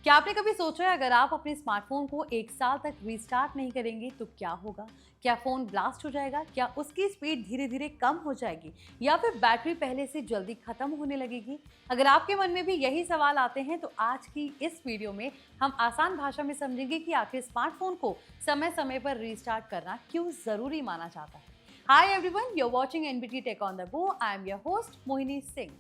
क्या आपने कभी सोचा है अगर आप अपने स्मार्टफोन को 1 साल तक रीस्टार्ट नहीं करेंगे तो क्या होगा? क्या फोन ब्लास्ट हो जाएगा? क्या उसकी स्पीड धीरे धीरे कम हो जाएगी या फिर बैटरी पहले से जल्दी खत्म होने लगेगी? अगर आपके मन में भी यही सवाल आते हैं तो आज की इस वीडियो में हम आसान भाषा में समझेंगे कि आखिर स्मार्टफोन को समय समय पर रीस्टार्ट करना क्यों जरूरी माना जाता है। Hi everyone, you are watching NBT tech on the go. I am your host Mohini Singh.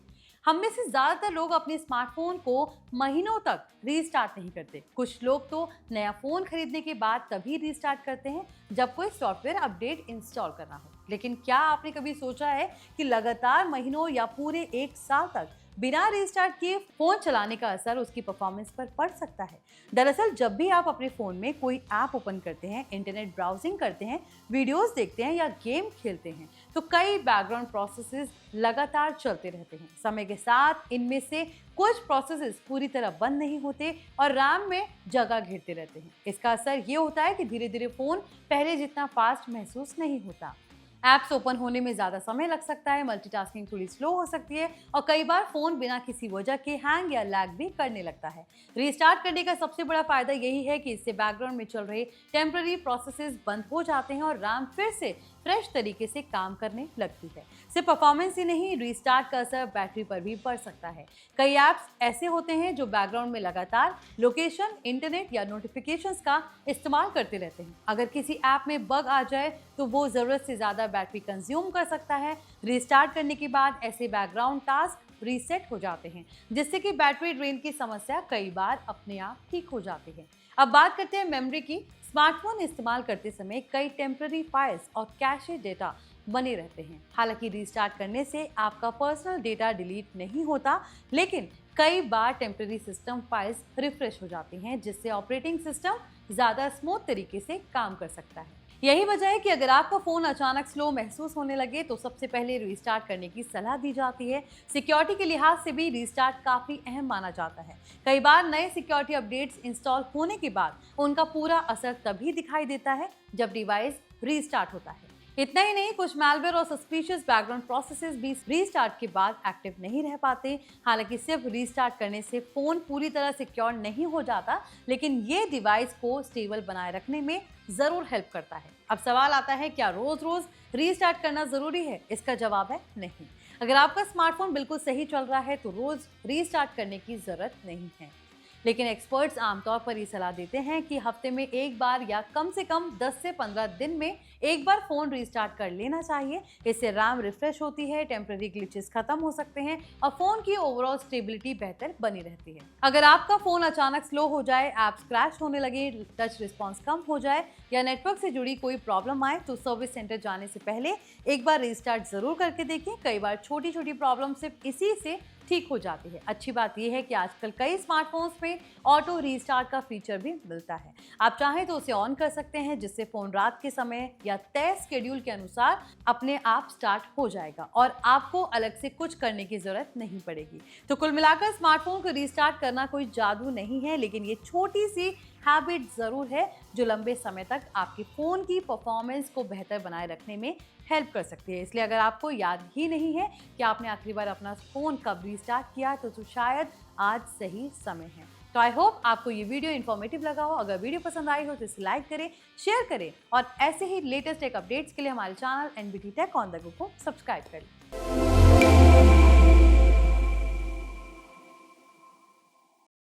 हम में से ज्यादातर लोग अपने स्मार्टफोन को महीनों तक रीस्टार्ट नहीं करते। कुछ लोग तो नया फोन खरीदने के बाद तभी रीस्टार्ट करते हैं जब कोई सॉफ्टवेयर अपडेट इंस्टॉल करना हो। लेकिन क्या आपने कभी सोचा है कि लगातार महीनों या पूरे 1 साल तक बिना रीस्टार्ट किए फोन चलाने का असर उसकी परफॉर्मेंस पर पड़ सकता है? दरअसल जब भी आप अपने फोन में कोई ऐप ओपन करते हैं, इंटरनेट ब्राउजिंग करते हैं, वीडियोस देखते हैं या गेम खेलते हैं तो कई बैकग्राउंड प्रोसेसेस लगातार चलते रहते हैं। समय के साथ इनमें से कुछ प्रोसेसेस पूरी तरह बंद नहीं होते और रैम में जगह घेरते रहते हैं। इसका असर ये होता है कि धीरे धीरे फोन पहले जितना फास्ट महसूस नहीं होता। ऐप्स ओपन होने में ज़्यादा समय लग सकता है, मल्टीटास्किंग थोड़ी स्लो हो सकती है और कई बार फ़ोन बिना किसी वजह के हैंग या लैग भी करने लगता है। रीस्टार्ट करने का सबसे बड़ा फायदा यही है कि इससे बैकग्राउंड में चल रहे टेम्पररी प्रोसेसेस बंद हो जाते हैं और रैम फिर से फ्रेश तरीके से काम करने लगती है। सिर्फ परफॉर्मेंस ही नहीं, रीस्टार्ट का असर बैटरी पर भी पड़ सकता है। कई ऐप्स ऐसे होते हैं जो बैकग्राउंड में लगातार लोकेशन, इंटरनेट या नोटिफिकेशंस का इस्तेमाल करते रहते हैं। अगर किसी ऐप में बग आ जाए तो वो ज़रूरत से ज़्यादा बैटरी कंज्यूम कर सकता है। रीस्टार्ट करने के बाद ऐसे बैकग्राउंड टास्क रीसेट हो जाते हैं जिससे कि बैटरी ड्रेन की समस्या कई बार अपने आप ठीक हो जाती है। अब बात करते हैं मेमोरी की। स्मार्टफोन इस्तेमाल करते समय कई टेम्पररी फाइल्स और कैशे डेटा बने रहते हैं। हालांकि रीस्टार्ट करने से आपका पर्सनल डेटा डिलीट नहीं होता, लेकिन कई बार टेम्पररी सिस्टम फाइल्स रिफ्रेश हो जाती हैं जिससे ऑपरेटिंग सिस्टम ज़्यादा स्मूथ तरीके से काम कर सकता है। यही वजह है कि अगर आपका फ़ोन अचानक स्लो महसूस होने लगे तो सबसे पहले रीस्टार्ट करने की सलाह दी जाती है। सिक्योरिटी के लिहाज से भी रीस्टार्ट काफ़ी अहम माना जाता है। कई बार नए सिक्योरिटी अपडेट्स इंस्टॉल होने के बाद उनका पूरा असर तभी दिखाई देता है जब डिवाइस रीस्टार्ट होता है। इतना ही नहीं, कुछ मैलवेयर और सस्पिशियस बैकग्राउंड प्रोसेसेस भी रीस्टार्ट के बाद एक्टिव नहीं रह पाते। हालांकि सिर्फ रीस्टार्ट करने से फ़ोन पूरी तरह सिक्योर नहीं हो जाता, लेकिन ये डिवाइस को स्टेबल बनाए रखने में ज़रूर हेल्प करता है। अब सवाल आता है, क्या रोज़ रोज़ रीस्टार्ट करना ज़रूरी है? इसका जवाब है नहीं। अगर आपका स्मार्टफोन बिल्कुल सही चल रहा है तो रोज़ रीस्टार्ट करने की ज़रूरत नहीं है। लेकिन एक्सपर्ट्स आमतौर पर ये सलाह देते हैं कि हफ्ते में एक बार या कम से कम 10 से 15 दिन में एक बार फ़ोन रीस्टार्ट कर लेना चाहिए। इससे रैम रिफ्रेश होती है, टेम्पररी ग्लिचेस खत्म हो सकते हैं और फ़ोन की ओवरऑल स्टेबिलिटी बेहतर बनी रहती है। अगर आपका फ़ोन अचानक स्लो हो जाए, ऐप्स क्रैश होने लगे, टच रिस्पॉन्स कम हो जाए या नेटवर्क से जुड़ी कोई प्रॉब्लम आए तो सर्विस सेंटर जाने से पहले एक बार रीस्टार्ट ज़रूर करके देखें। कई बार छोटी छोटी प्रॉब्लम सिर्फ इसी से ठीक हो जाती है। अच्छी बात यह है कि आजकल कई स्मार्टफोन्स में ऑटो रीस्टार्ट का फीचर भी मिलता है। आप चाहें तो उसे ऑन कर सकते हैं जिससे फ़ोन रात के समय या तय शेड्यूल के अनुसार अपने आप स्टार्ट हो जाएगा और आपको अलग से कुछ करने की ज़रूरत नहीं पड़ेगी। तो कुल मिलाकर स्मार्टफोन को रीस्टार्ट करना कोई जादू नहीं है, लेकिन ये छोटी सी हैबिट ज़रूर है जो लंबे समय तक आपके फ़ोन की परफॉर्मेंस को बेहतर बनाए रखने में हेल्प कर सकती है। इसलिए अगर आपको याद ही नहीं है कि आपने आखिरी बार अपना फ़ोन कब रीस्टार्ट किया तो शायद आज सही समय है। तो आई होप आपको ये वीडियो इन्फॉर्मेटिव लगा हो। अगर वीडियो पसंद आई हो तो इसे लाइक करें, शेयर करें और ऐसे ही लेटेस्ट टेक अपडेट्स के लिए हमारे channel NBT tech on the go को सब्सक्राइब करें।